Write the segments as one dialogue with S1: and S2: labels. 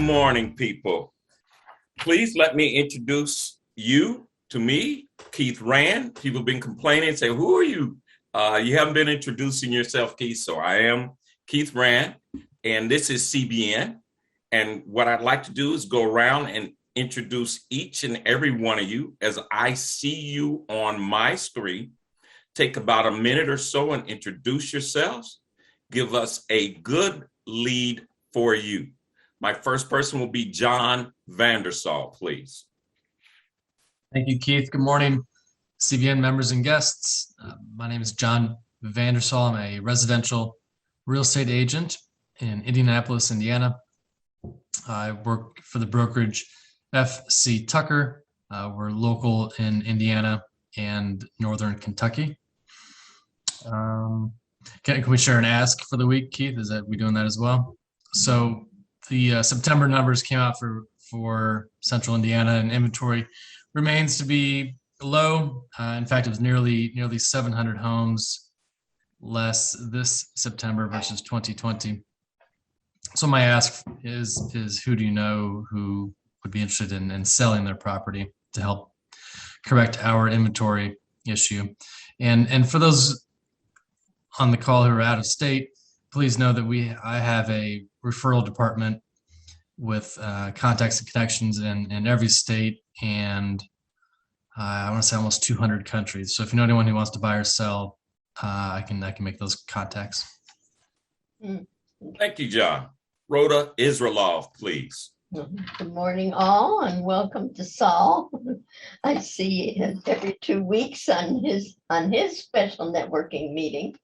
S1: morning, people. Please let me introduce you to me, Keith Rand. People have been complaining and say, who are you? You haven't been introducing yourself, Keith. So I am Keith Rand, and this is CBN. And what I'd like to do is go around and introduce each and every one of you as I see you on my screen. Take about a minute or so and introduce yourselves. Give us a good lead for you. My first person will be John Vandersall, please.
S2: Thank you, Keith. Good morning, CBN members and guests. My name is John Vandersall. I'm a residential real estate agent in Indianapolis, Indiana. I work for the brokerage FC Tucker. We're local in Indiana and Northern Kentucky. Can we share an ask for the week, Keith? Is that we doing that as well? So the September numbers came out for Central Indiana, and inventory remains to be low. In fact, it was nearly 700 homes less this September versus 2020. So my ask is who do you know who would be interested in selling their property to help correct our inventory issue? And for those on the call who are out of state, please know that I have a referral department with contacts and connections in every state, and I want to say almost 200 countries. So if you know anyone who wants to buy or sell, I can make those contacts.
S1: Thank you, John. Rhoda Israelov, please.
S3: Good morning, all, and welcome to Sal. I see him every 2 weeks on his special networking meeting.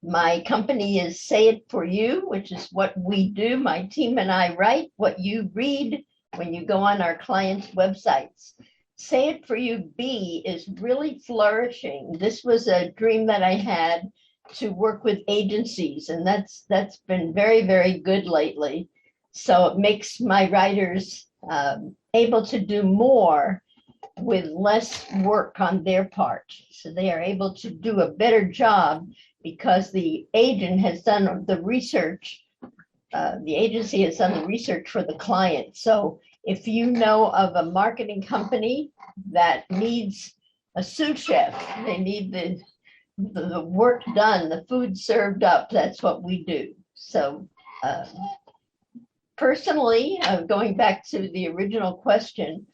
S3: My company is Say It For You, which is what we do. My team and I write what you read when you go on our clients' websites. Say It For You B is really flourishing. This was a dream that I had to work with agencies, and that's been very, very good lately. So it makes my writers able to do more with less work on their part. So they are able to do a better job because the agent has done the research. The agency has done the research for the client. So if you know of a marketing company that needs a sous chef, they need the work done, the food served up, that's what we do. So personally, going back to the original question,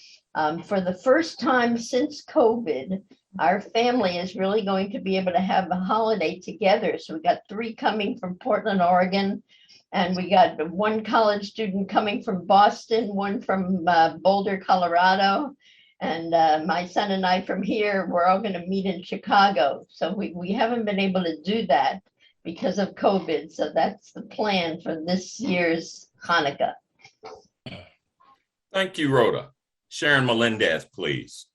S3: for the first time since COVID, our family is really going to be able to have a holiday together. So we got 3 coming from Portland, Oregon, and we got 1 college student coming from Boston, 1 from Boulder, Colorado, and my son and I from here. We're all going to meet in Chicago. So we haven't been able to do that because of COVID. So that's the plan for this year's Hanukkah.
S1: Thank you, Rhoda. Sharon Melendez, please.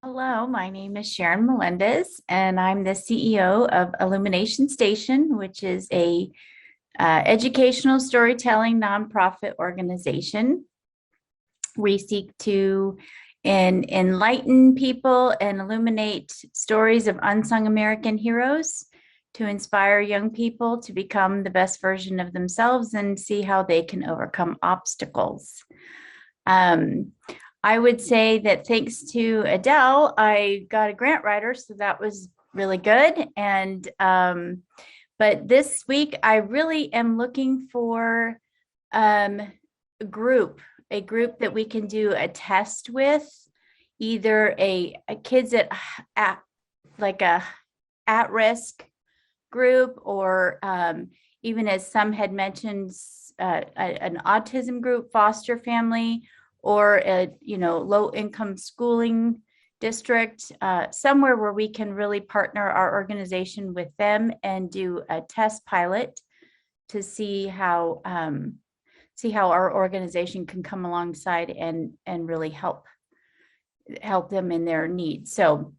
S4: Hello, my name is Sharon Melendez, and I'm the CEO of Illumination Station, which is a educational storytelling nonprofit organization. We seek to enlighten people and illuminate stories of unsung American heroes to inspire young people to become the best version of themselves and see how they can overcome obstacles. I would say that thanks to Adele, I got a grant writer, so that was really good. And but this week, I really am looking for a group that we can do a test with, either a kids at risk group, or even as some had mentioned, an autism group, foster family, or a low income schooling district, somewhere where we can really partner our organization with them and do a test pilot to see how our organization can come alongside and really help them in their needs. So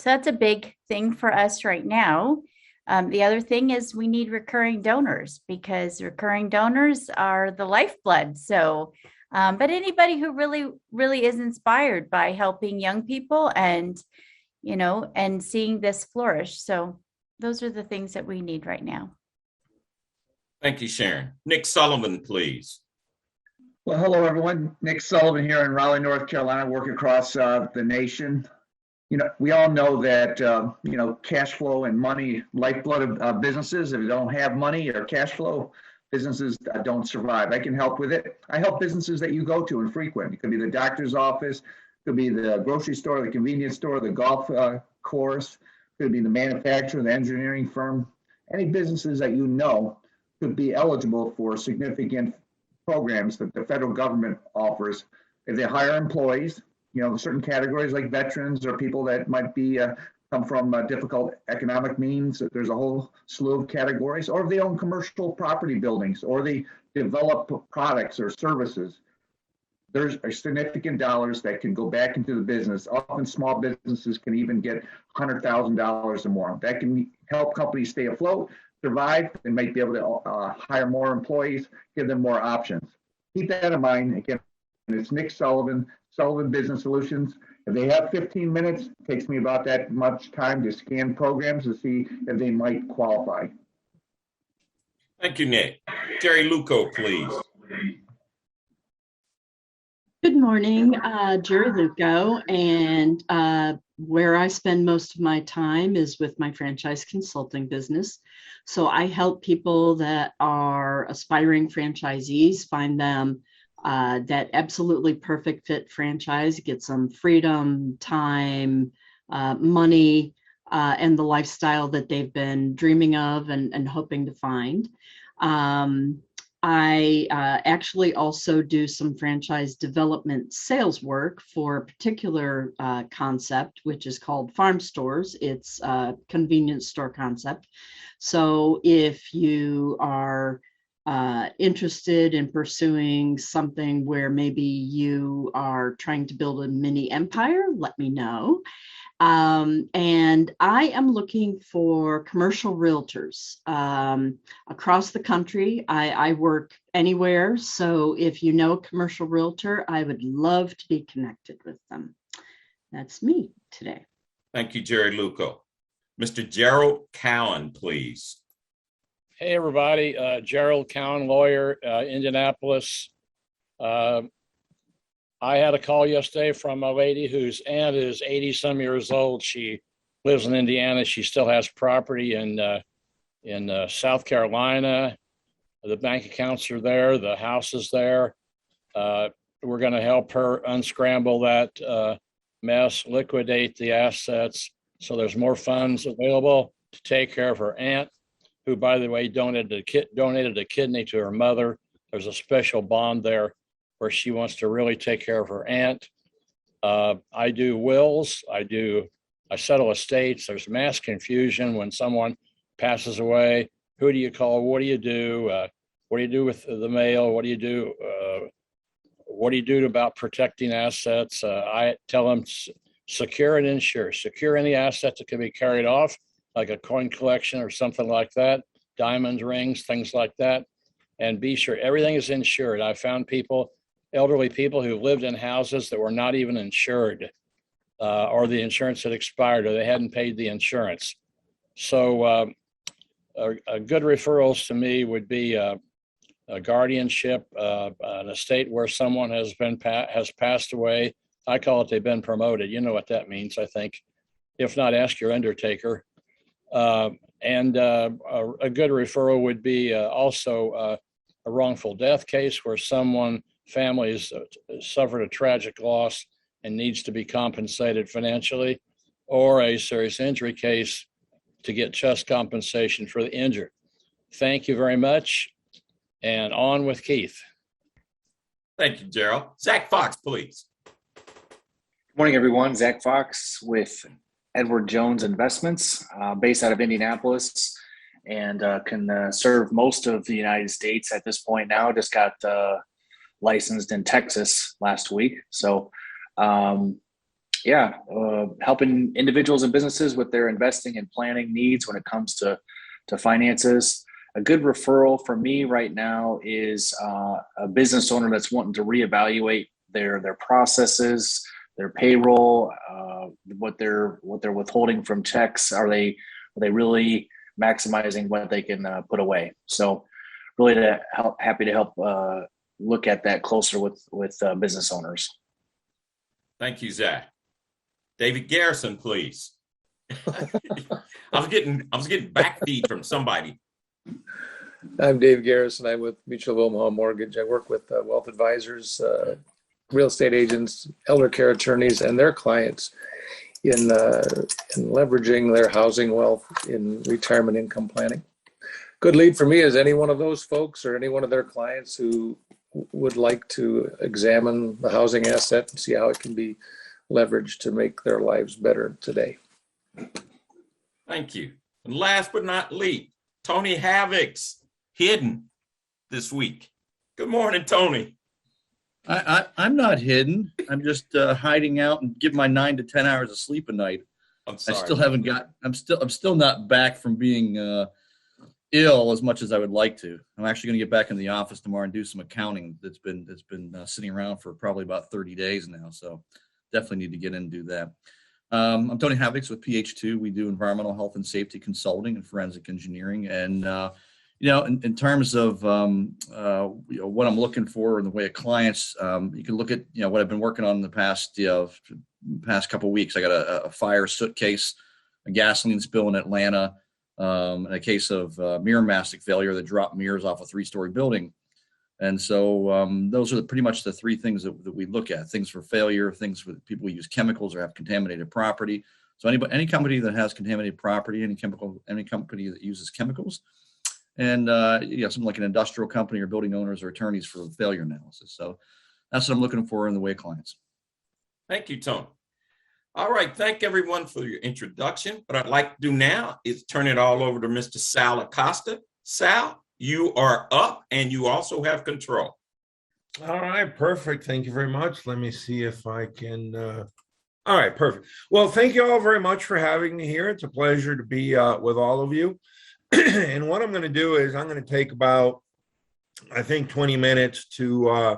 S4: that's a big thing for us right now. The other thing is we need recurring donors, because recurring donors are the lifeblood. So, but anybody who really is inspired by helping young people and seeing this flourish. So those are the things that we need right now.
S1: Thank you, Sharon. Nick Sullivan, please.
S5: Well, hello, everyone. Nick Sullivan here in Raleigh, North Carolina, work across the nation. We all know that, cash flow and money, lifeblood of businesses. If you don't have money or cash flow, businesses don't survive. I can help with it. I help businesses that you go to and frequent. It could be the doctor's office, it could be the grocery store, the convenience store, the golf course, it could be the manufacturer, the engineering firm. Any businesses that could be eligible for significant programs that the federal government offers. If they hire employees, certain categories like veterans or people that might be come from difficult economic means. There's a whole slew of categories. Or if they own commercial property buildings, or they develop products or services, there's significant dollars that can go back into the business. Often small businesses can even get $100,000 or more. That can help companies stay afloat, survive, and might be able to hire more employees, give them more options. Keep that in mind. Again, it's Nick Sullivan, Sullivan Business Solutions. If they have 15 minutes, it takes me about that much time to scan programs to see if they might qualify.
S1: Thank you, Nick. Jerry Luco, please.
S6: Good morning, Jerry Luco, and where I spend most of my time is with my franchise consulting business. So I help people that are aspiring franchisees find them that absolutely perfect fit franchise, get some freedom, time, money, and the lifestyle that they've been dreaming of and hoping to find. I actually also do some franchise development sales work for a particular concept, which is called farm stores. It's a convenience store concept. So if you are interested in pursuing something where maybe you are trying to build a mini empire, let me know. And I am looking for commercial realtors across the country. I work anywhere. So if you know a commercial realtor, I would love to be connected with them. That's me today.
S1: Thank you, Jerry Luco. Mr. Gerald Cowan, please.
S7: Hey, everybody. Gerald Cowan, lawyer, Indianapolis. I had a call yesterday from a lady whose aunt is 80-some years old. She lives in Indiana. She still has property in South Carolina. The bank accounts are there. The house is there. We're going to help her unscramble that mess, liquidate the assets, so there's more funds available to take care of her aunt, who, by the way, donated a kidney to her mother. There's a special bond there where she wants to really take care of her aunt. I do wills. I settle estates. There's mass confusion when someone passes away. Who do you call? What do you do? What do you do with the mail? What do you do? What do you do about protecting assets? I tell them secure and insure. Secure any assets that can be carried off, like a coin collection or something like that, diamonds, rings, things like that, and be sure everything is insured. I found elderly people who lived in houses that were not even insured, or the insurance had expired, or they hadn't paid the insurance. So a good referrals to me would be a guardianship, an estate where someone has passed away. I call it they've been promoted. You know what that means, I think. If not, ask your undertaker. And a good referral would be also a wrongful death case where family has suffered a tragic loss and needs to be compensated financially, or a serious injury case to get just compensation for the injured. Thank you very much, and on with Keith.
S1: Thank you, Gerald. Zach Fox, please.
S8: Good morning, everyone. Zach Fox with Edward Jones Investments, based out of Indianapolis, and can serve most of the United States at this point now. Just got licensed in Texas last week. So, helping individuals and businesses with their investing and planning needs when it comes to finances. A good referral for me right now is a business owner that's wanting to reevaluate their processes, their payroll, what they're withholding from checks. Are they really maximizing what they can put away? So really happy to help look at that closer with business owners.
S1: Thank you, Zach. David Garrison, please. I was getting back feed from somebody.
S9: I'm Dave Garrison. I'm with Mutual of Omaha Mortgage. I work with wealth advisors, real estate agents, elder care attorneys, and their clients in leveraging their housing wealth in retirement income planning. Good lead for me is any one of those folks or any one of their clients who would like to examine the housing asset and see how it can be leveraged to make their lives better today.
S1: Thank you. And last but not least, Tony Havoc's hidden this week. Good morning, Tony.
S10: I'm not hidden. I'm just hiding out and give my 9 to 10 hours of sleep a night.
S1: I'm sorry.
S10: I still haven't got. I'm still not back from being ill as much as I would like to. I'm actually going to get back in the office tomorrow and do some accounting that's been sitting around for probably about 30 days now. So definitely need to get in and do that. I'm Tony Havoc's with PH2. We do environmental health and safety consulting and forensic engineering. And in terms of what I'm looking for in the way of clients, you can look at what I've been working on in the past couple of weeks. I got a fire soot case, a gasoline spill in Atlanta, and a case of mirror mastic failure that dropped mirrors off a 3-story building. And so those are pretty much the 3 things that we look at: things for failure, things for people who use chemicals or have contaminated property. So any company that has contaminated property, any company that uses chemicals, and something like an industrial company or building owners or attorneys for failure analysis. So that's what I'm looking for in the way of clients.
S1: Thank you, Tony. All right, thank everyone for your introduction. What I'd like to do now is turn it all over to Mr. Sal Acosta. Sal, you are up and you also have control.
S11: All right, perfect. Thank you very much. Let me see if I can. All right, perfect. Well, thank you all very much for having me here. It's a pleasure to be with all of you. And what I'm going to do is I'm going to take about, I think, 20 minutes to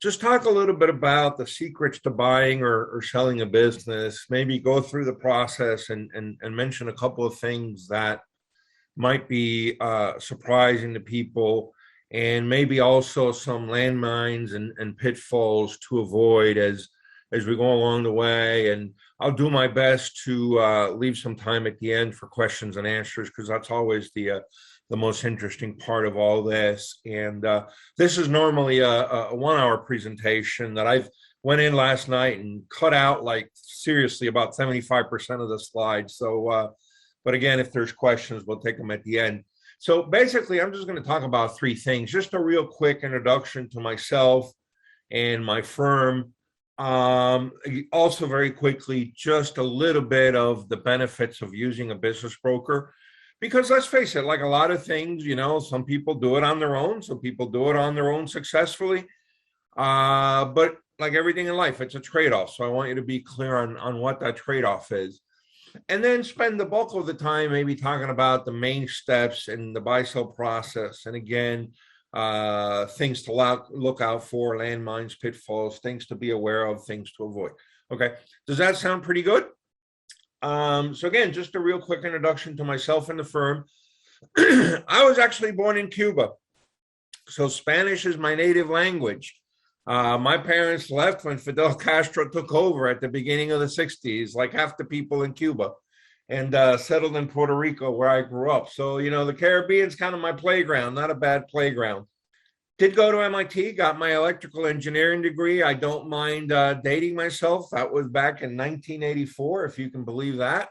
S11: just talk a little bit about the secrets to buying or selling a business, maybe go through the process and mention a couple of things that might be surprising to people, and maybe also some landmines and pitfalls to avoid as we go along the way. And I'll do my best to leave some time at the end for questions and answers, because that's always the most interesting part of all this. And this is normally a 1-hour presentation that I've went in last night and cut out, like, seriously, about 75% of the slides. So, but again, if there's questions, we'll take them at the end. So basically, I'm just going to talk about 3 things. Just a real quick introduction to myself and my firm. Also, very quickly, just a little bit of the benefits of using a business broker. Because let's face it, like a lot of things, some people do it on their own. Some people do it on their own successfully. But like everything in life, it's a trade-off. So I want you to be clear on what that trade-off is. And then spend the bulk of the time maybe talking about the main steps in the buy-sell process. And again, things to look out for, landmines, pitfalls, things to be aware of, things to avoid. Okay, does that sound pretty good? So again, just a real quick introduction to myself and the firm. I was actually born in Cuba, so Spanish is my native language. My parents left when Fidel Castro took over at the beginning of the 60s, like half the people in Cuba, and settled in Puerto Rico, where I grew up. So, the Caribbean's kind of my playground, not a bad playground. Did go to MIT, got my electrical engineering degree. I don't mind dating myself. That was back in 1984, if you can believe that.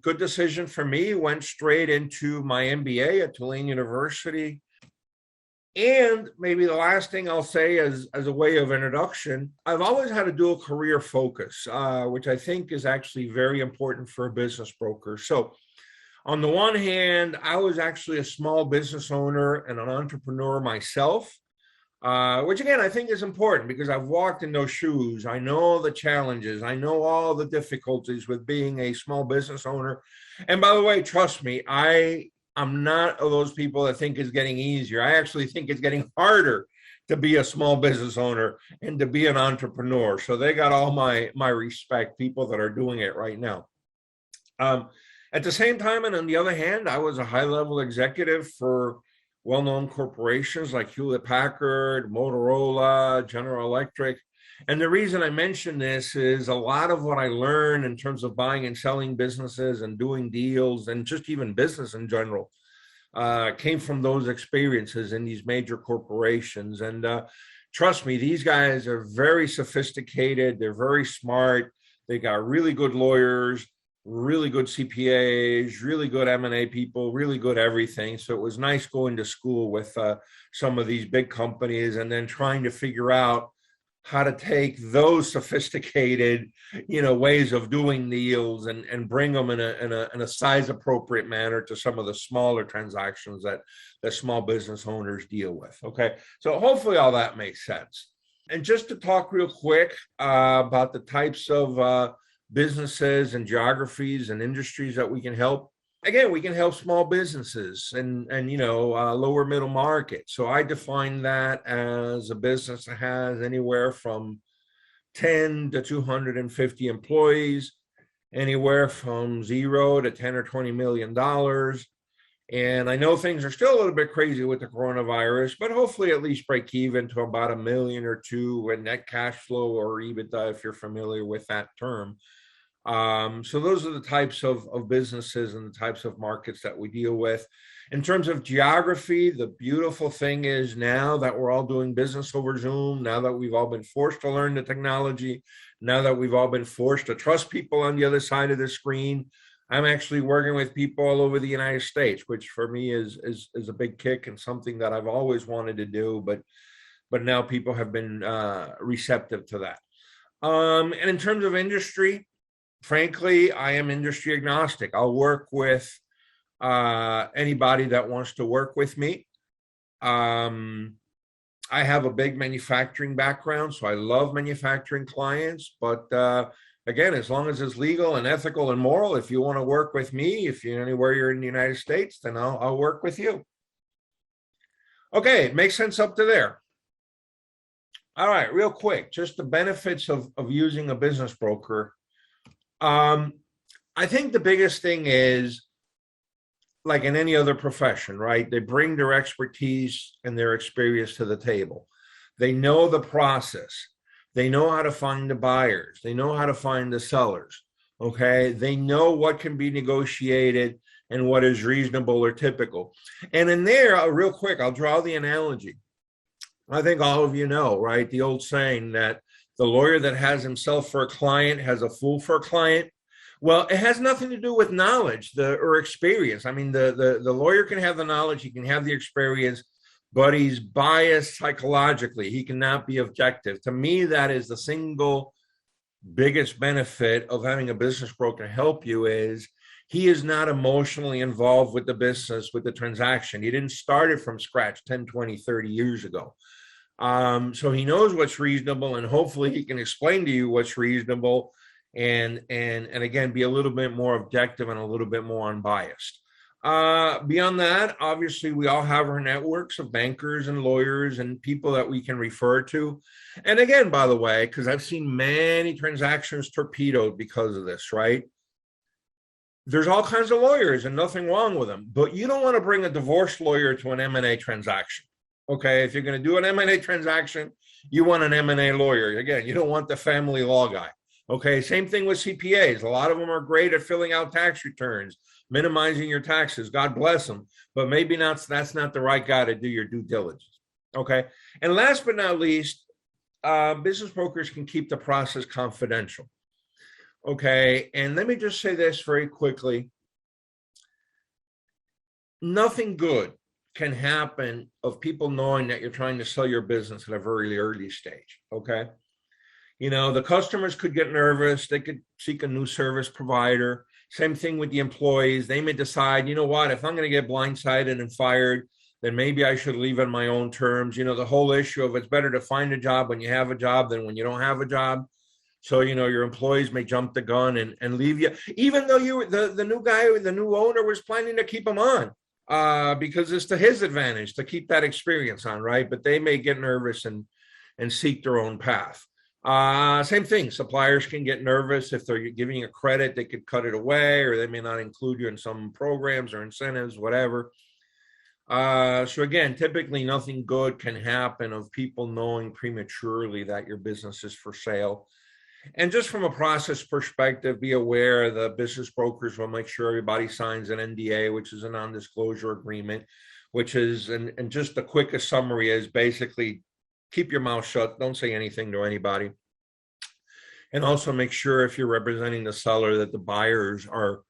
S11: Good decision for me. Went straight into my MBA at Tulane University. And maybe the last thing I'll say as a way of introduction, I've always had a dual career focus, which I think is actually very important for a business broker. So on the one hand, I was actually a small business owner and an entrepreneur myself, which again, I think is important because I've walked in those shoes. I know the challenges. I know all the difficulties with being a small business owner. And by the way, trust me, I'm not of those people that think it's getting easier. I actually think it's getting harder to be a small business owner and to be an entrepreneur. So they got all my respect, people that are doing it right now. At the same time, and on the other hand, I was a high-level executive for well-known corporations like Hewlett Packard, Motorola, General Electric. And the reason I mention this is a lot of what I learned in terms of buying and selling businesses and doing deals and just even business in general came from those experiences in these major corporations. And trust me, these guys are very sophisticated. They're very smart. They got really good lawyers, really good CPAs, really good M&A people, really good everything. So it was nice going to school with some of these big companies and then trying to figure out how to take those sophisticated, ways of doing deals and bring them in a size appropriate manner to some of the smaller transactions that small business owners deal with. Okay, so hopefully all that makes sense. And just to talk real quick about the types of businesses and geographies and industries that we can help. Again, we can help small businesses and lower middle market. So I define that as a business that has anywhere from 10 to 250 employees, anywhere from 0 to 10 or $20 million. And I know things are still a little bit crazy with the coronavirus, but hopefully at least break even to about $1 million or $2 million in net cash flow or EBITDA, if you're familiar with that term. So those are the types of businesses and the types of markets that we deal with. In terms of geography, the beautiful thing is now that we're all doing business over Zoom, now that we've all been forced to learn the technology, now that we've all been forced to trust people on the other side of the screen, I'm actually working with people all over the United States, which for me is a big kick and something that I've always wanted to do, but now people have been receptive to that. And in terms of industry, frankly, I am industry agnostic. I'll work with anybody that wants to work with me. I have a big manufacturing background, so I love manufacturing clients. But again, as long as it's legal and ethical and moral, if you want to work with me, if you're anywhere you're in the United States, then I'll work with you. Okay, makes sense up to there. All right, real quick, just the benefits of using a business broker. I think the biggest thing is, like in any other profession, right? They bring their expertise and their experience to the table. They know the process. They know how to find the buyers. They know how to find the sellers. Okay. They know what can be negotiated and what is reasonable or typical. And in there, real quick, I'll draw the analogy. I think all of you know, right? The old saying that the lawyer that has himself for a client has a fool for a client. Well, it has nothing to do with knowledge or experience. I mean, the lawyer can have the knowledge, he can have the experience, but he's biased psychologically. He cannot be objective. To me, that is the single biggest benefit of having a business broker help you is he is not emotionally involved with the business, with the transaction. He didn't start it from scratch 10, 20, 30 years ago. So he knows what's reasonable, and hopefully he can explain to you what's reasonable and again, be a little bit more objective and a little bit more unbiased. Beyond that, obviously, we all have our networks of bankers and lawyers and people that we can refer to. And again, by the way, because I've seen many transactions torpedoed because of this, right? There's all kinds of lawyers and nothing wrong with them, but you don't want to bring a divorce lawyer to an M&A transaction. Okay, if you're going to do an M&A transaction, you want an M&A lawyer. Again, you don't want the family law guy. Okay, same thing with CPAs. A lot of them are great at filling out tax returns, minimizing your taxes. God bless them, but maybe that's not the right guy to do your due diligence. Okay, and last but not least, business brokers can keep the process confidential. Okay, and let me just say this very quickly. Nothing good can happen of people knowing that you're trying to sell your business at a very early stage, okay? You know, the customers could get nervous. They could seek a new service provider. Same thing with the employees. They may decide, you know what, if I'm going to get blindsided and fired, then maybe I should leave on my own terms. You know, the whole issue of it's better to find a job when you have a job than when you don't have a job. So, you know, your employees may jump the gun and leave you, even though the new guy, the new owner was planning to keep them on. Because it's to his advantage to keep that experience on, right? But they may get nervous and seek their own path. Same thing, suppliers can get nervous. If they're giving you a credit, they could cut it away, or they may not include you in some programs or incentives, whatever. So again, typically nothing good can happen of people knowing prematurely that your business is for sale. And just from a process perspective, be aware the business brokers will make sure everybody signs an NDA, which is a non-disclosure agreement, which is, and just the quickest summary is basically keep your mouth shut, don't say anything to anybody. And also make sure if you're representing the seller that the buyers are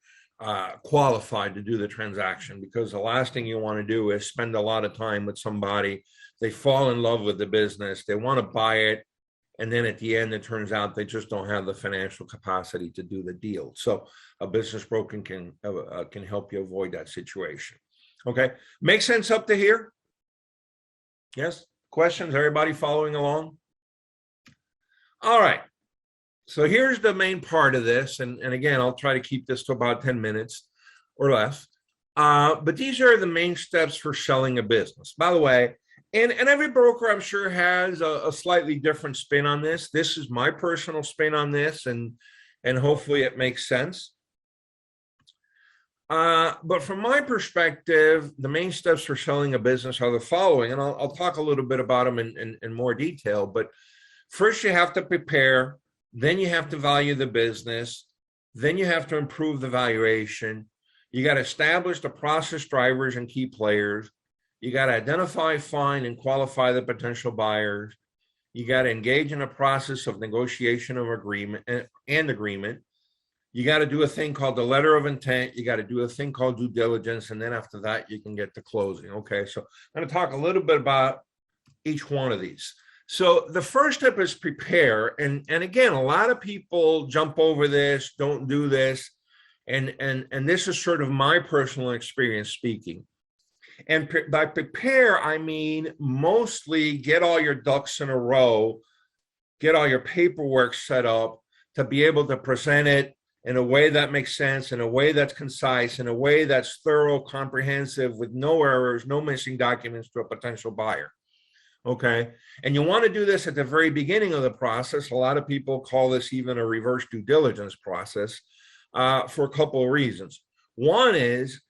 S11: qualified to do the transaction, because the last thing you want to do is spend a lot of time with somebody, they fall in love with the business, they want to buy it, and then at the end it turns out they just don't have the financial capacity to do the deal. So a business broker can help you avoid that situation. Okay, make sense up to here? Yes, questions? Everybody following along? All right. So here's the main part of this, and again, I'll try to keep this to about 10 minutes or less. But these are the main steps for selling a business. By the way, and every broker I'm sure has a slightly different spin on this. This is my personal spin on this, and hopefully it makes sense. But from my perspective, the main steps for selling a business are the following, and I'll talk a little bit about them in more detail. But first, you have to prepare. Then you have to value the business. Then you have to improve the valuation. You got to establish the process drivers and key players. You got to identify, find, and qualify the potential buyers. You got to engage in a process of negotiation of agreement and agreement. You got to do a thing called the letter of intent. You got to do a thing called due diligence. And then after that, you can get to closing. Okay, so I'm going to talk a little bit about each one of these. So the first step is prepare. And again, a lot of people jump over this, don't do this. And this is sort of my personal experience speaking. And by prepare, I mean mostly get all your ducks in a row, get all your paperwork set up to be able to present it in a way that makes sense, in a way that's concise, in a way that's thorough, comprehensive, with no errors, no missing documents to a potential buyer. Okay. And you want to do this at the very beginning of the process. A lot of people call this even a reverse due diligence process for a couple of reasons. One is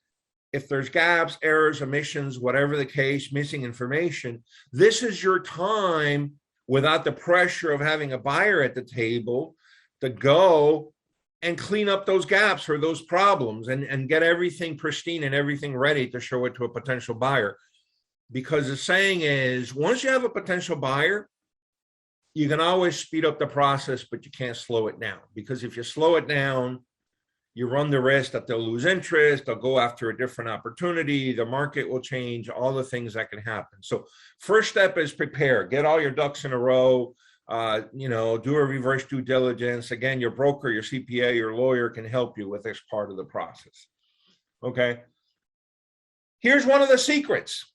S11: if there's gaps, errors, omissions, whatever the case, missing information, this is your time without the pressure of having a buyer at the table to go and clean up those gaps or those problems and get everything pristine and everything ready to show it to a potential buyer. Because the saying is, once you have a potential buyer, you can always speed up the process, but you can't slow it down. Because if you slow it down, you run the risk that they'll lose interest, they'll go after a different opportunity, the market will change, all the things that can happen. So first step is prepare, get all your ducks in a row, do a reverse due diligence. Again, your broker, your CPA, your lawyer can help you with this part of the process. Okay. Here's one of the secrets.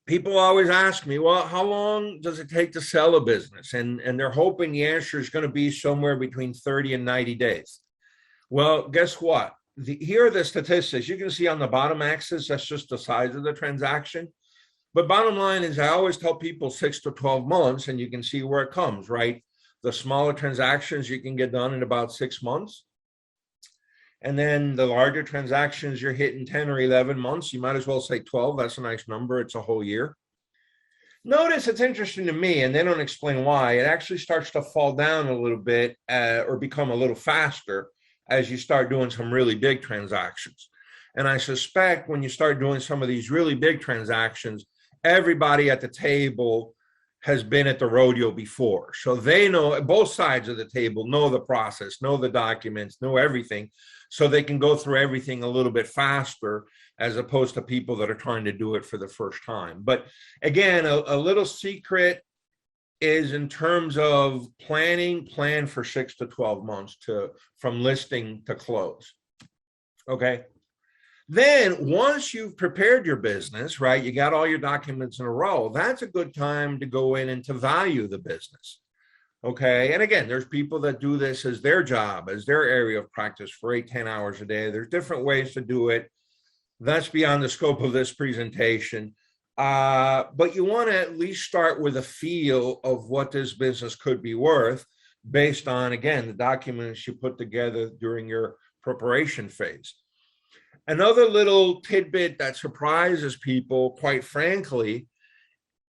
S11: People always ask me, well, how long does it take to sell a business? And they're hoping the answer is going to be somewhere between 30 and 90 days. Well, guess what? Here are the statistics. You can see on the bottom axis, that's just the size of the transaction. But bottom line is I always tell people 6 to 12 months, and you can see where it comes, right? The smaller transactions you can get done in about 6 months. And then the larger transactions, you're hitting 10 or 11 months. You might as well say 12. That's a nice number. It's a whole year. Notice it's interesting to me, and they don't explain why. It actually starts to fall down a little bit or become a little faster as you start doing some really big transactions. And I suspect when you start doing some of these really big transactions, everybody at the table has been at the rodeo before. So they know, both sides of the table know the process, know the documents, know everything. So they can go through everything a little bit faster as opposed to people that are trying to do it for the first time. But again, a little secret is in terms of plan for 6 to 12 months from listing to close. Okay. Then once you've prepared your business, right, you got all your documents in a row, that's a good time to go in and to value the business. Okay. And again, there's people that do this as their job, as their area of practice for 8-10 hours a day. There's different ways to do it. That's beyond the scope of this presentation. But you want to at least start with a feel of what this business could be worth based on, again, the documents you put together during your preparation phase. Another little tidbit that surprises people, quite frankly,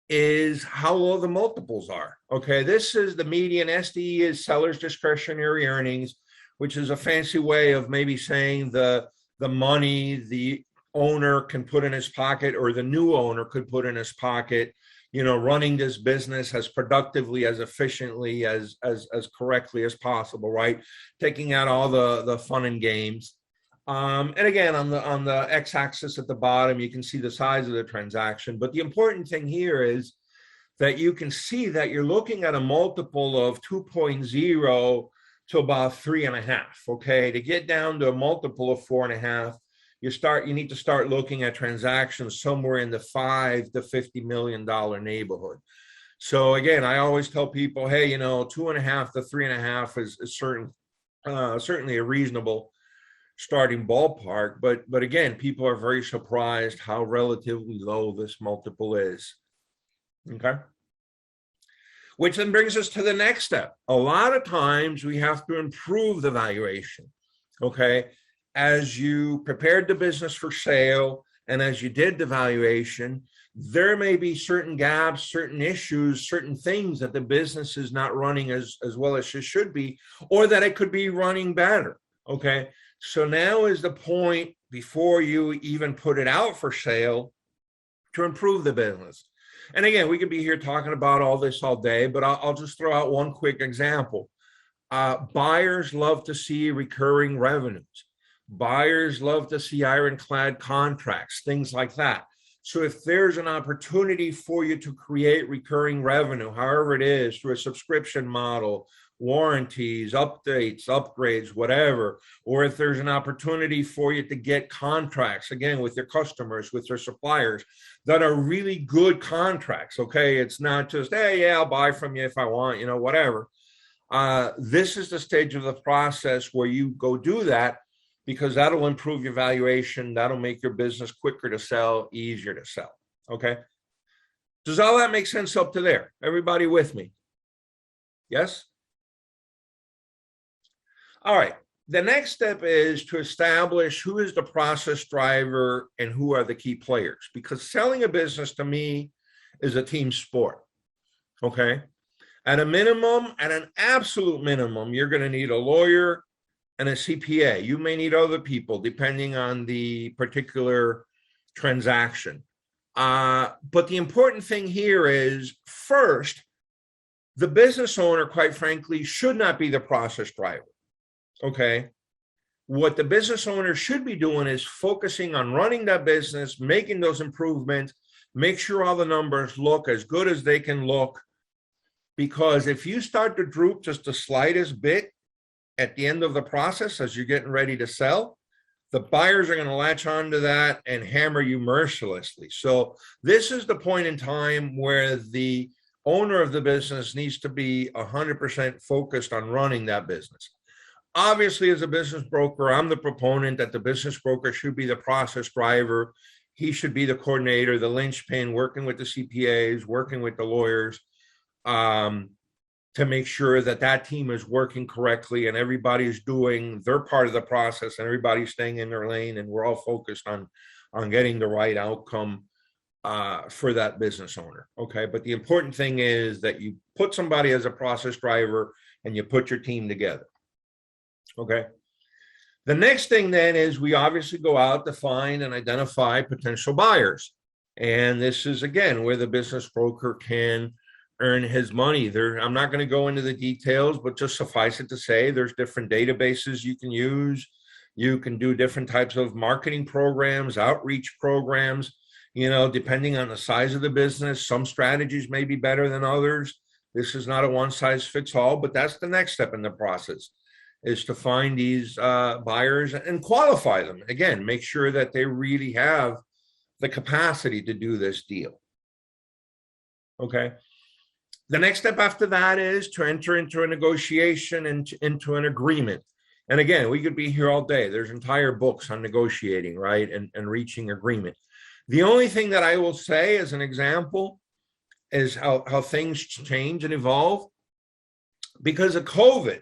S11: is how low the multiples are. Okay, this is the median. SDE is seller's discretionary earnings, which is a fancy way of maybe saying the money the owner can put in his pocket, or the new owner could put in his pocket, running this business as productively, as efficiently, as correctly as possible, right? Taking out all the fun and games. And again, on the x-axis at the bottom, you can see the size of the transaction. But the important thing here is that you can see that you're looking at a multiple of 2.0 to about 3.5. Okay, to get down to a multiple of 4.5, you need to start looking at transactions somewhere in the $5 to $50 million neighborhood. So again, I always tell people, hey, 2.5 to 3.5 is certainly a reasonable starting ballpark, but again, people are very surprised how relatively low this multiple is. Okay, which then brings us to the next step. A lot of times we have to improve the valuation. Okay, as you prepared the business for sale and as you did the valuation, there may be certain gaps, certain issues, certain things that the business is not running as well as it should be, or that it could be running better. Okay, so now is the point, before you even put it out for sale, to improve the business. And again, we could be here talking about all this all day, but I'll just throw out one quick example. Buyers love to see recurring revenues. Buyers love to see ironclad contracts, things like that. So if there's an opportunity for you to create recurring revenue, however it is, through a subscription model, warranties, updates, upgrades, whatever, or if there's an opportunity for you to get contracts, again, with your customers, with your suppliers, that are really good contracts, okay? It's not just, hey, yeah, I'll buy from you if I want, whatever. This is the stage of the process where you go do that, because that'll improve your valuation. That'll make your business quicker to sell, easier to sell, okay? Does all that make sense up to there? Everybody with me? Yes? All right, the next step is to establish who is the process driver and who are the key players, because selling a business to me is a team sport, okay? At a minimum, at an absolute minimum, you're gonna need a lawyer and a CPA. You may need other people depending on the particular transaction. But the important thing here is, first, the business owner, quite frankly, should not be the process driver. Okay, what the business owner should be doing is focusing on running that business, making those improvements, make sure all the numbers look as good as they can look. Because if you start to droop just the slightest bit at the end of the process as you're getting ready to sell, the buyers are going to latch onto that and hammer you mercilessly. So this is the point in time where the owner of the business needs to be 100% focused on running that business. Obviously, as a business broker, I'm the proponent that the business broker should be the process driver. He should be the coordinator, the linchpin, working with the CPAs, working with the lawyers, to make sure that that team is working correctly and everybody's doing their part of the process and everybody's staying in their lane, and we're all focused on getting the right outcome for that business owner. Okay, but the important thing is that you put somebody as a process driver and you put your team together. Okay. The next thing then is we obviously go out to find and identify potential buyers. And this is, again, where the business broker can earn his money. I'm not going to go into the details, but just suffice it to say, there's different databases you can use. You can do different types of marketing programs, outreach programs, depending on the size of the business. Some strategies may be better than others. This is not a one size fits all, but that's the next step in the process, is to find these buyers and qualify them. Again, make sure that they really have the capacity to do this deal. Okay. The next step after that is to enter into a negotiation and into an agreement. And again, we could be here all day. There's entire books on negotiating, right? And reaching agreement. The only thing that I will say as an example is how things change and evolve. Because of COVID,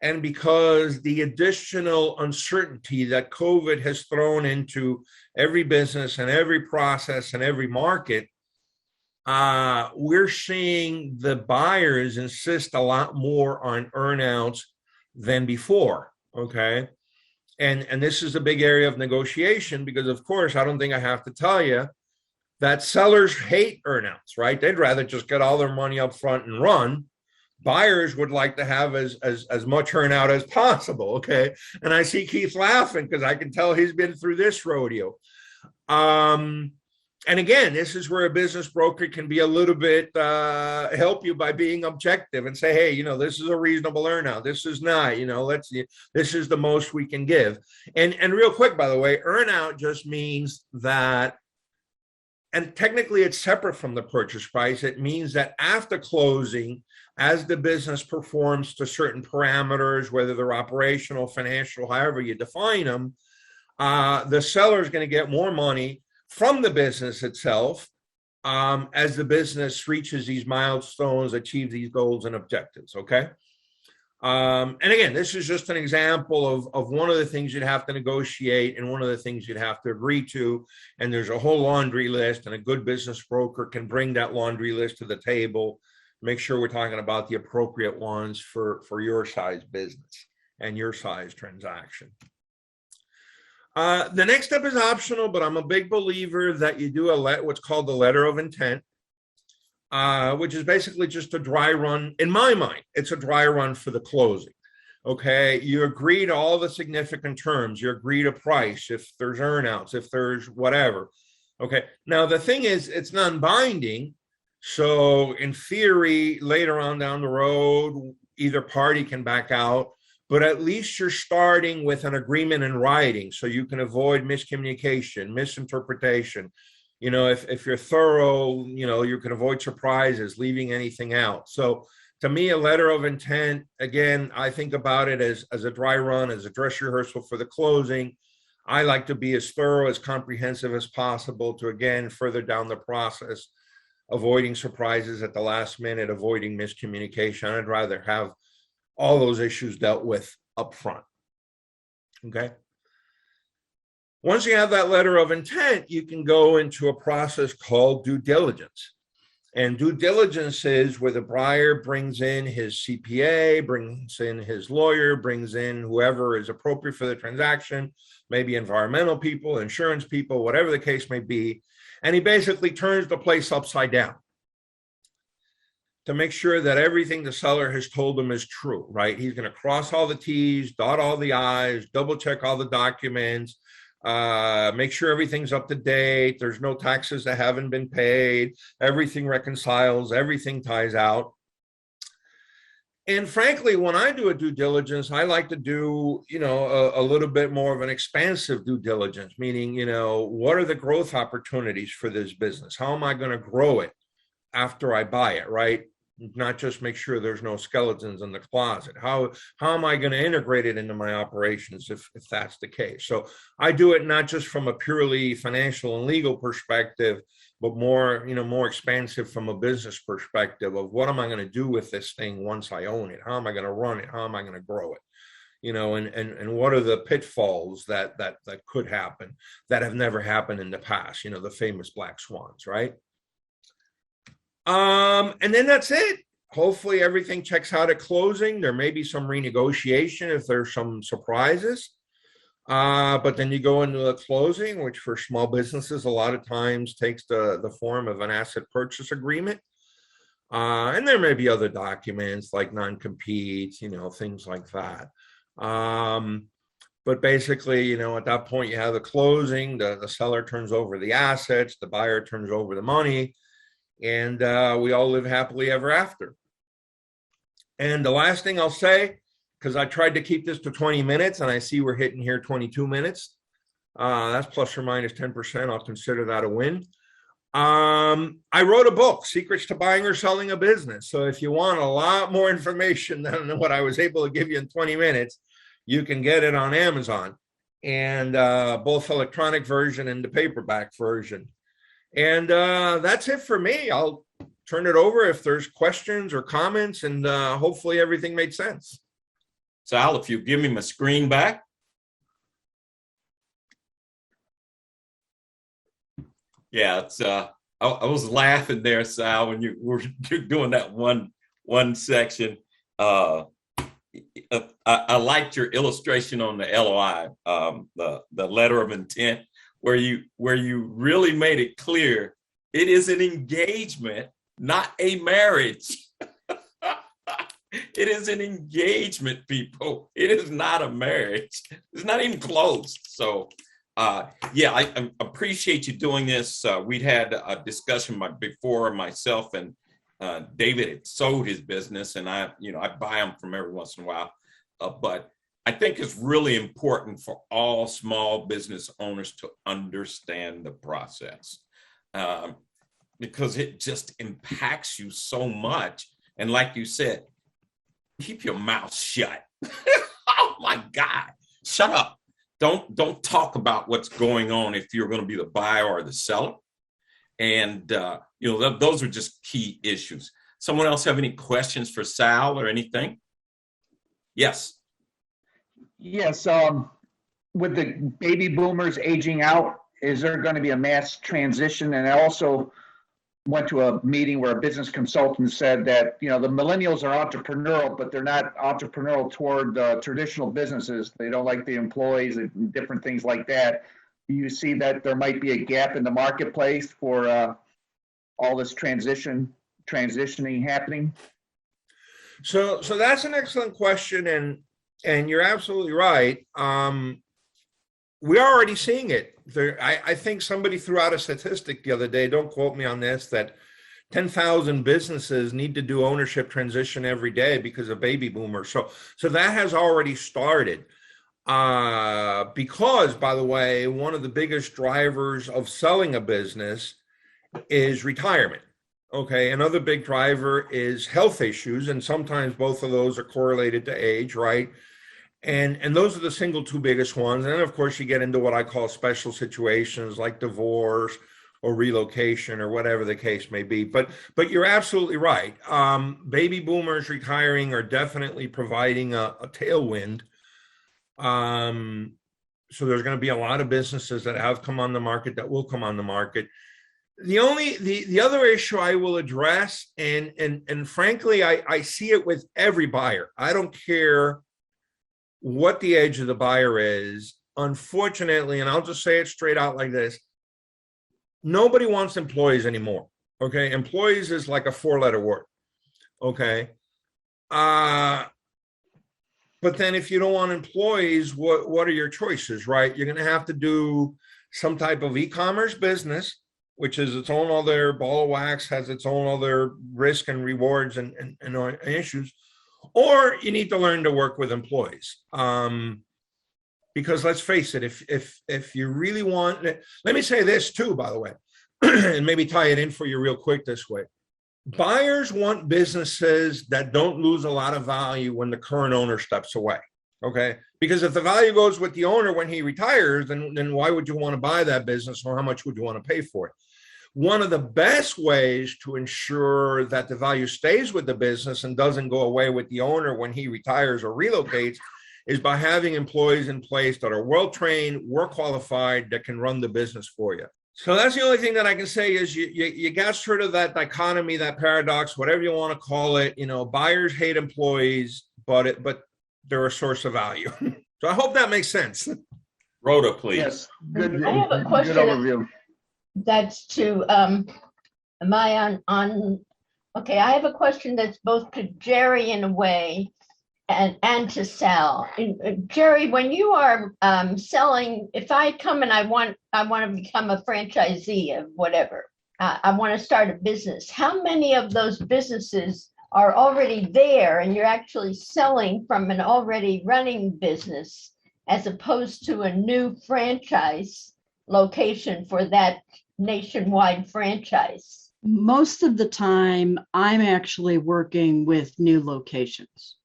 S11: and because the additional uncertainty that COVID has thrown into every business and every process and every market, we're seeing the buyers insist a lot more on earnouts than before, okay? And this is a big area of negotiation because, of course, I don't think I have to tell you that sellers hate earnouts, right? They'd rather just get all their money up front and run. Buyers would like to have as much earnout as possible, okay? And I see Keith laughing because I can tell he's been through this rodeo. And again, this is where a business broker can be a little bit help you by being objective and say, hey, this is a reasonable earnout. This is not, this is the most we can give. And real quick, by the way, earnout just means that, and technically it's separate from the purchase price. It means that after closing, as the business performs to certain parameters, whether they're operational, financial, however you define them, the seller is going to get more money from the business itself as the business reaches these milestones, achieves these goals and objectives, okay? And again, this is just an example of one of the things you'd have to negotiate and one of the things you'd have to agree to. And there's a whole laundry list, and a good business broker can bring that laundry list to the table, make sure we're talking about the appropriate ones for your size business and your size transaction. The next step is optional, but I'm a big believer that you do what's called the letter of intent, which is basically just a dry run. In my mind, it's a dry run for the closing. Okay, you agree to all the significant terms. You agree to price, if there's earnouts, if there's whatever. Okay, now the thing is, it's non-binding. So in theory, later on down the road, either party can back out. But at least you're starting with an agreement in writing so you can avoid miscommunication, misinterpretation. If you're thorough, you can avoid surprises, leaving anything out. So to me, a letter of intent, again, I think about it as a dry run, as a dress rehearsal for the closing. I like to be as thorough, as comprehensive as possible to, again, further down the process, avoiding surprises at the last minute, avoiding miscommunication. I'd rather have all those issues dealt with up front, okay? Once you have that letter of intent, you can go into a process called due diligence. And due diligence is where the buyer brings in his CPA, brings in his lawyer, brings in whoever is appropriate for the transaction, maybe environmental people, insurance people, whatever the case may be. And he basically turns the place upside down to make sure that everything the seller has told him is true, right? He's going to cross all the T's, dot all the I's, double check all the documents, make sure everything's up to date. There's no taxes that haven't been paid. Everything reconciles, everything ties out. And frankly, when I do a due diligence, I like to do, a little bit more of an expansive due diligence, meaning, what are the growth opportunities for this business? How am I going to grow it after I buy it, right? Not just make sure there's no skeletons in the closet. How am I going to integrate it into my operations if that's the case? So I do it not just from a purely financial and legal perspective, but more expansive from a business perspective of what am I going to do with this thing once I own it? How am I going to run it? How am I going to grow it? And what are the pitfalls that could happen that have never happened in the past? The famous black swans, right? And then that's it. Hopefully everything checks out at closing. There may be some renegotiation if there's some surprises. But then you go into the closing, which for small businesses a lot of times takes the form of an asset purchase agreement. And there may be other documents like non-competes, things like that. But basically, at that point you have the closing, the seller turns over the assets, the buyer turns over the money. And we all live happily ever after. And the last thing I'll say, because I tried to keep this to 20 minutes and I see we're hitting here 22 minutes. That's plus or minus 10%. I'll consider that a win. I wrote a book, Secrets to Buying or Selling a Business. So if you want a lot more information than what I was able to give you in 20 minutes, you can get it on Amazon, and both electronic version and the paperback version. And that's it for me. I'll turn it over if there's questions or comments, and hopefully everything made sense.
S1: Sal, if you give me my screen back. Yeah, it's I was laughing there, Sal, when you were doing that one section. I liked your illustration on the LOI, the letter of intent, where you really made it clear it is an engagement, not a marriage. It is an engagement, people. It is not a marriage. It's not even close. So, yeah, I appreciate you doing this. We'd had a discussion before, myself and David had sold his business, and I buy them from every once in a while. But I think it's really important for all small business owners to understand the process, because it just impacts you so much. And like you said, keep your mouth shut. Oh my God, shut up. Don't talk about what's going on if you're going to be the buyer or the seller. And, those are just key issues. Someone else have any questions for Sal or anything? Yes.
S5: Yes. With the baby boomers aging out, is there going to be a mass transition? And I also went to a meeting where a business consultant said that, the millennials are entrepreneurial, but they're not entrepreneurial toward traditional businesses. They don't like the employees and different things like that. Do you see that there might be a gap in the marketplace for all this transitioning happening?
S11: So that's an excellent question, and you're absolutely right. We're already seeing it. I think somebody threw out a statistic the other day, don't quote me on this, that 10,000 businesses need to do ownership transition every day because of baby boomers. So that has already started. Because, by the way, one of the biggest drivers of selling a business is retirement. Okay, another big driver is health issues, and sometimes both of those are correlated to age, right? And those are the single two biggest ones. And then, of course, you get into what I call special situations like divorce or relocation or whatever the case may be. But you're absolutely right. Baby boomers retiring are definitely providing a tailwind. So there's going to be a lot of businesses that have come on the market, that will come on the market. The other issue I will address, and frankly, I see it with every buyer. I don't care what the age of the buyer is. Unfortunately, and I'll just say it straight out like this, nobody wants employees anymore. Okay, employees is like a 4-letter word. Okay. But then if you don't want employees, what are your choices, right? You're going to have to do some type of e-commerce business, which is its own other ball of wax, has its own other risk and rewards and issues. Or you need to learn to work with employees. Because let's face it, if you really want, let me say this too, by the way, and maybe tie it in for you real quick this way. Buyers want businesses that don't lose a lot of value when the current owner steps away. Okay, because if the value goes with the owner when he retires, then why would you want to buy that business, or how much would you want to pay for it? One of the best ways to ensure that the value stays with the business and doesn't go away with the owner when he retires or relocates is by having employees in place that are well-trained, work qualified, that can run the business for you. So that's the only thing that I can say is you got sort of that dichotomy, that paradox, whatever you want to call it. Buyers hate employees, but they're a source of value. So I hope that makes sense.
S1: Rhoda, please.
S5: Yes. Good.
S3: I have a question.
S5: Good overview.
S3: That's to, am I on? Okay, I have a question that's both to Jerry in a way and to Sal. Jerry, when you are selling, if I come and I want to become a franchisee of whatever, I want to start a business, how many of those businesses are already there and you're actually selling from an already running business as opposed to a new franchise location for that nationwide franchise?
S6: Most of the time, I'm actually working with new locations.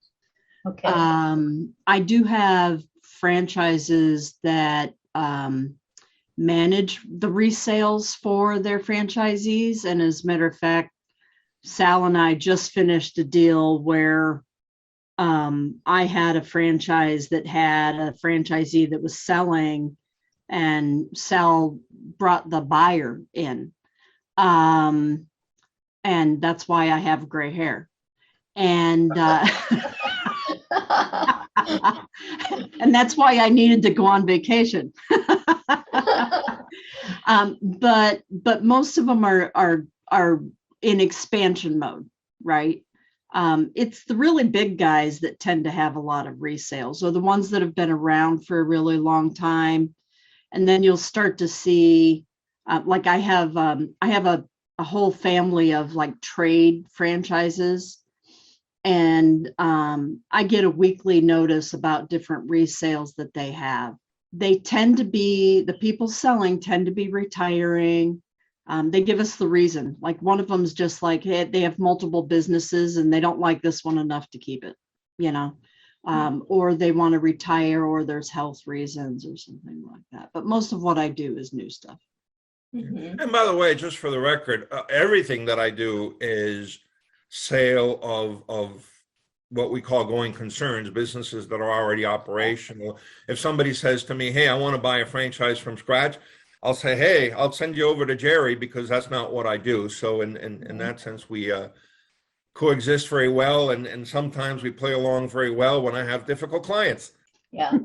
S3: Okay.
S6: I do have franchises that manage the resales for their franchisees. And as a matter of fact, Sal and I just finished a deal where I had a franchise that had a franchisee that was selling, and Sal brought the buyer in. And that's why I have gray hair. And and that's why I needed to go on vacation. But most of them are in expansion mode, right? It's the really big guys that tend to have a lot of resales, or the ones that have been around for a really long time. And then you'll start to see, like I have a whole family of like trade franchises. And I get a weekly notice about different resales that they have. They tend to be, the people selling tend to be retiring. They give us the reason. Like one of them is just like, hey, they have multiple businesses and they don't like this one enough to keep it, or they want to retire, or there's health reasons or something like that. But most of what I do is new stuff.
S3: Mhm.
S11: And by the way, just for the record, everything that I do is sale of what we call going concerns, businesses that are already operational. If somebody says to me, hey, I want to buy a franchise from scratch, I'll say, hey, I'll send you over to Jerry, because that's not what I do. So in that sense, we coexist very well. And sometimes we play along very well when I have difficult clients.
S3: Yeah.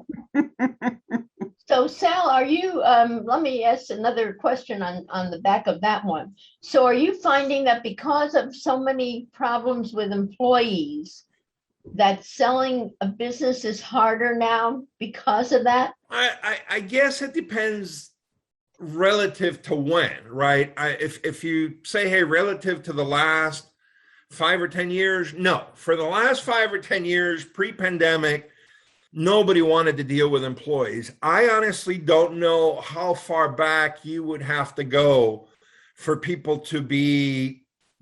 S3: So Sal, are you, let me ask another question on the back of that one. So are you finding that because of so many problems with employees, that selling a business is harder now because of that?
S11: I guess it depends relative to when, right? If you say, hey, relative to the last 5 or 10 years, no. For the last 5 or 10 years, pre-pandemic, nobody wanted to deal with employees. I honestly don't know how far back you would have to go for people to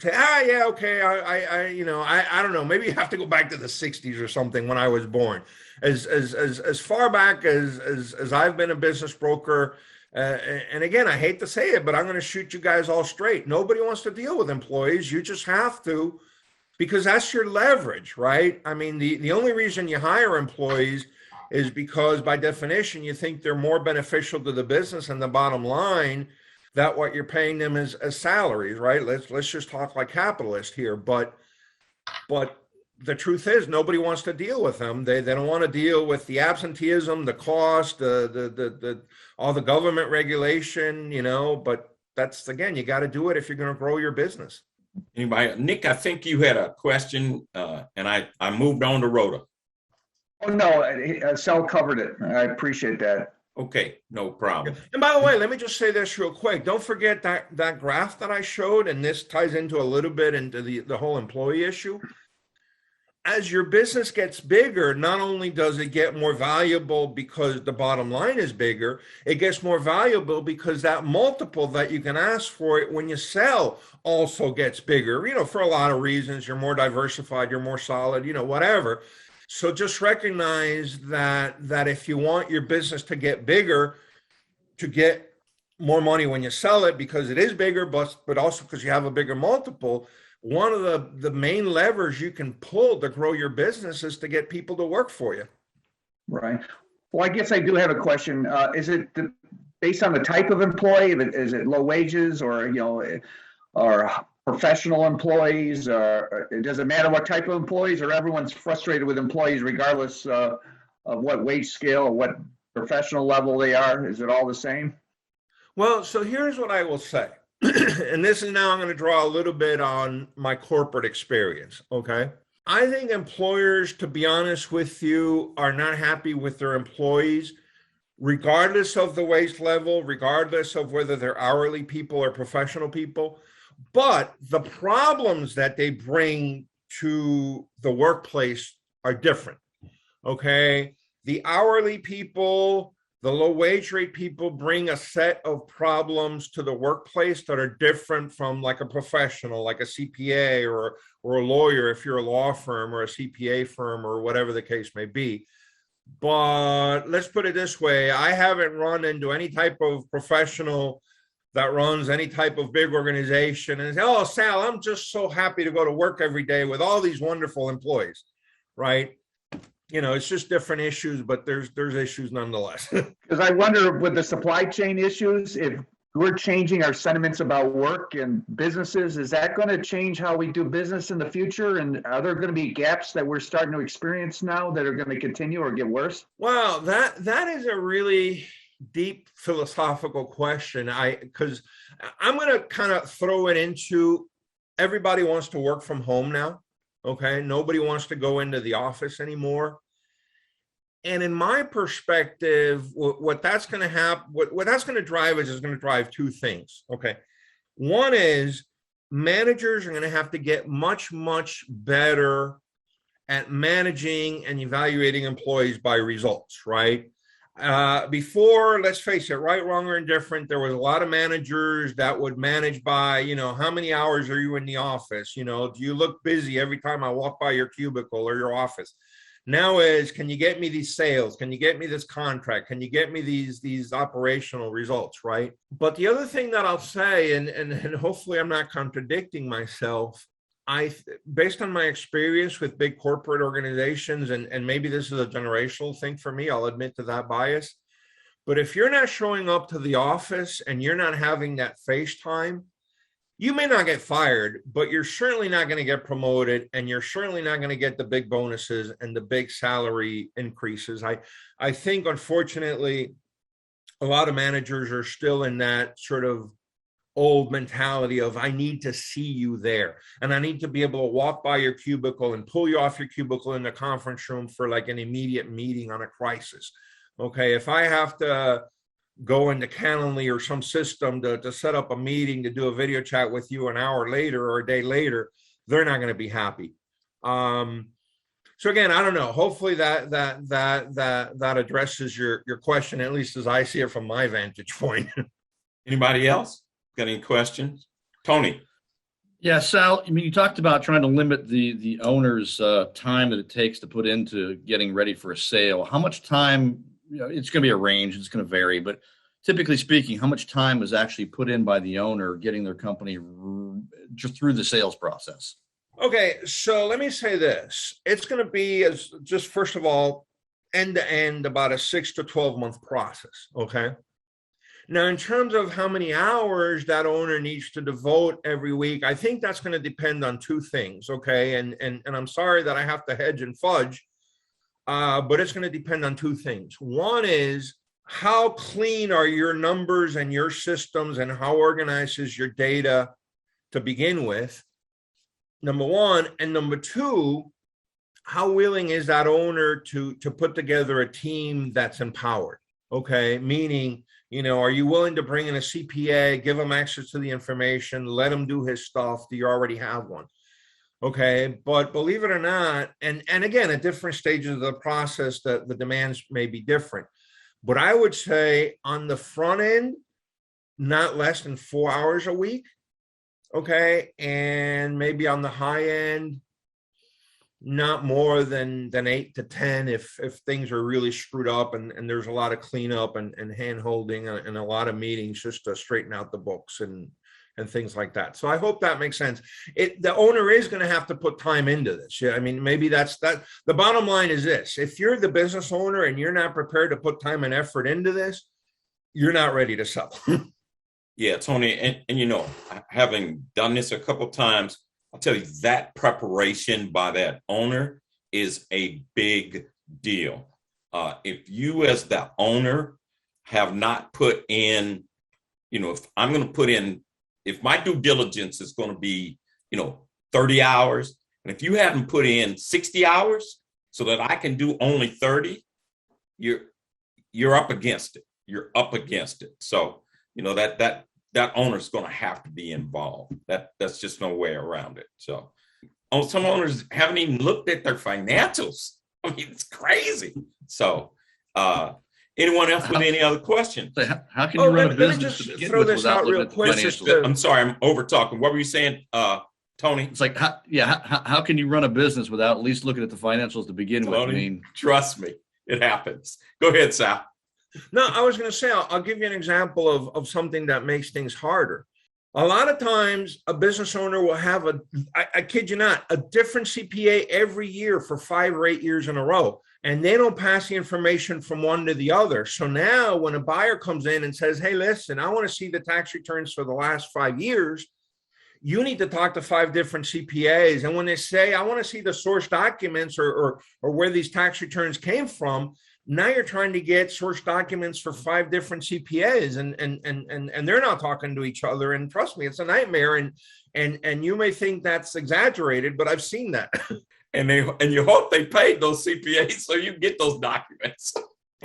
S11: say, yeah, okay, I don't know. Maybe you have to go back to the 60s or something when I was born. As far back as I've been a business broker, and again, I hate to say it, but I'm going to shoot you guys all straight. Nobody wants to deal with employees. You just have to, because that's your leverage, right? I mean, the only reason you hire employees is because by definition, you think they're more beneficial to the business and the bottom line that what you're paying them as salaries, right? Let's just talk like capitalists here. But the truth is nobody wants to deal with them. They don't want to deal with the absenteeism, the cost, the all the government regulation, but that's, again, you got to do it if you're going to grow your business.
S1: Anybody? Nick, I think you had a question, and I moved on to Rhoda.
S5: Oh, no, Sal covered it. I appreciate that.
S1: Okay, no problem.
S11: And by the way, let me just say this real quick. Don't forget that graph that I showed, and this ties into a little bit into the whole employee issue. As your business gets bigger, not only does it get more valuable because the bottom line is bigger, it gets more valuable because that multiple that you can ask for it when you sell also gets bigger, for a lot of reasons. You're more diversified, you're more solid, whatever. So just recognize that if you want your business to get bigger, to get more money when you sell it, because it is bigger, but also because you have a bigger multiple, one of the main levers you can pull to grow your business is to get people to work for you.
S5: Right. Well, I guess I do have a question. Is it based on the type of employee? Is it low wages or professional employees? Or does it matter what type of employees, or everyone's frustrated with employees regardless of what wage scale or what professional level they are? Is it all the same?
S11: Well, so here's what I will say. And this is now I'm going to draw a little bit on my corporate experience, okay? I think employers, to be honest with you, are not happy with their employees, regardless of the wage level, regardless of whether they're hourly people or professional people. But the problems that they bring to the workplace are different, okay? The hourly people, the low wage rate people bring a set of problems to the workplace that are different from like a professional, like a CPA or a lawyer, if you're a law firm or a CPA firm or whatever the case may be. But let's put it this way. I haven't run into any type of professional that runs any type of big organization and say, oh, Sal, I'm just so happy to go to work every day with all these wonderful employees. right? It's just different issues, but there's issues nonetheless.
S5: Because I wonder with the supply chain issues, if we're changing our sentiments about work and businesses, is that going to change how we do business in the future? And are there going to be gaps that we're starting to experience now that are going to continue or get worse?
S11: Wow, that is a really deep philosophical question. Because I'm going to kind of throw it into everybody wants to work from home now. Okay, nobody wants to go into the office anymore. And in my perspective, what that's going to happen, what that's going to drive is going to drive two things. Okay, one is managers are going to have to get much, much better at managing and evaluating employees by results, right? Before, let's face it, right, wrong, or indifferent, there was a lot of managers that would manage by, how many hours are you in the office? Do you look busy every time I walk by your cubicle or your office? Now is, can you get me these sales? Can you get me this contract? Can you get me these operational results, right? But the other thing that I'll say, and hopefully I'm not contradicting myself, based on my experience with big corporate organizations, and maybe this is a generational thing for me, I'll admit to that bias, but if you're not showing up to the office and you're not having that face time, you may not get fired, but you're certainly not going to get promoted, and you're certainly not going to get the big bonuses and the big salary increases. I think, unfortunately, a lot of managers are still in that sort of old mentality of, I need to see you there, and I need to be able to walk by your cubicle and pull you off your cubicle in the conference room for like an immediate meeting on a crisis. Okay, if I have to go into Calendly or some system to set up a meeting to do a video chat with you an hour later or a day later, they're not going to be happy. So again, I don't know. Hopefully that addresses your question, at least as I see it from my vantage point.
S1: Anybody else got any questions? Tony.
S10: Yeah, Sal, you talked about trying to limit the owner's time that it takes to put into getting ready for a sale. How much time, it's going to be a range, it's going to vary, but typically speaking, how much time is actually put in by the owner getting their company just through the sales process?
S11: Okay, so let me say this. It's going to be, as just first of all, end to end, about a 6 to 12 month process. Okay. Now, in terms of how many hours that owner needs to devote every week, I think that's going to depend on two things. Okay. And I'm sorry that I have to hedge and fudge, but it's going to depend on two things. One is, how clean are your numbers and your systems, and how organized is your data to begin with? Number one. And number two, how willing is that owner to put together a team that's empowered? Okay. Meaning, are you willing to bring in a CPA, give him access to the information, let him do his stuff? Do you already have one? Okay. But believe it or not, and again, at different stages of the process, the demands may be different. But I would say on the front end, not less than 4 hours a week. Okay. And maybe on the high end, not more than 8 to 10 if things are really screwed up and there's a lot of cleanup and hand holding and a lot of meetings just to straighten out the books and things like that. So I hope that makes sense. The owner is going to have to put time into this. Yeah, I mean, maybe that's that. The bottom line is this: if you're the business owner and you're not prepared to put time and effort into this, you're not ready to sell.
S1: Yeah, Tony, and having done this a couple of times, I'll tell you that preparation by that owner is a big deal. If you as the owner have not put in, if I'm going to put in, if my due diligence is going to be, 30 hours, and if you haven't put in 60 hours so that I can do only 30, you're up against it. You're up against it. So, that owner's going to have to be involved. That's just no way around it. So, some owners haven't even looked at their financials. I mean, it's crazy. So, anyone else with any other questions?
S10: How can you run a business?
S11: Let me just throw this out real quick.
S1: I'm sorry, I'm over talking. What were you saying, Tony?
S10: It's like, how can you run a business without at least looking at the financials to begin with? I mean,
S1: trust me, it happens. Go ahead, Sal.
S11: No, I was going to say, I'll give you an example of something that makes things harder. A lot of times a business owner will have I kid you not, a different CPA every year for 5 or 8 years in a row. And they don't pass the information from one to the other. So now when a buyer comes in and says, hey, listen, I want to see the tax returns for the last 5 years, you need to talk to 5 different CPAs. And when they say, I want to see the source documents or where these tax returns came from, now you're trying to get source documents for 5 different CPAs, and they're not talking to each other. And trust me, it's a nightmare. And you may think that's exaggerated, but I've seen that. And you hope they paid those CPAs so you get those documents.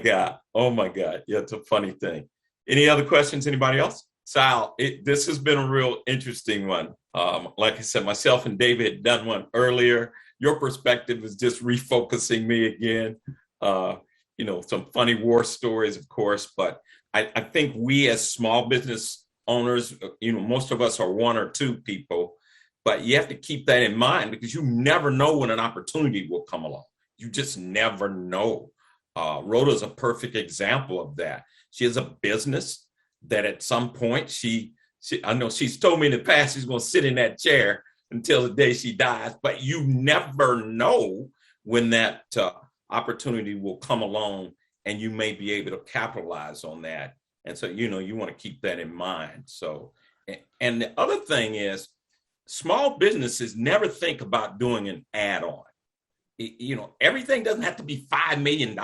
S11: Yeah. Oh my God. Yeah, it's a funny thing. Any other questions? Anybody else? Sal, this has been a real interesting one. Like I said, myself and David had done one earlier. Your perspective is just refocusing me again. Some funny war stories, of course, but I think we as small business owners, most of us are 1 or 2 people, but you have to keep that in mind because you never know when an opportunity will come along. You just never know. Rhoda's a perfect example of that. She has a business that at some point I know she's told me in the past she's going to sit in that chair until the day she dies, but you never know when that opportunity will come along and you may be able to capitalize on that. And so, you want to keep that in mind. So, and the other thing is small businesses never think about doing an add-on. Everything doesn't have to be $5 million.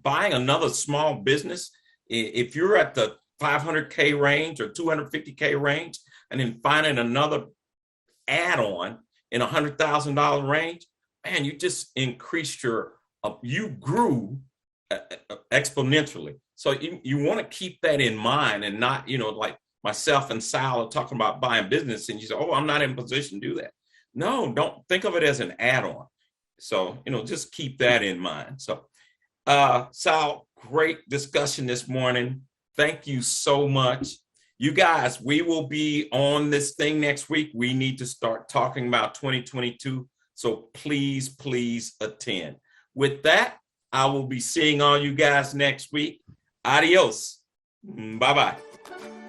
S11: Buying another small business, if you're at the 500K range or 250K range, and then finding another add-on in $100,000 range, man, you just increased you grew exponentially. So you want to keep that in mind and not, like myself and Sal are talking about buying business and you say, oh, I'm not in a position to do that. No, don't think of it as an add-on. So, just keep that in mind. So, Sal, great discussion this morning. Thank you so much. You guys, we will be on this thing next week. We need to start talking about 2022. So please, please attend. With that, I will be seeing all you guys next week. Adios. Bye-bye.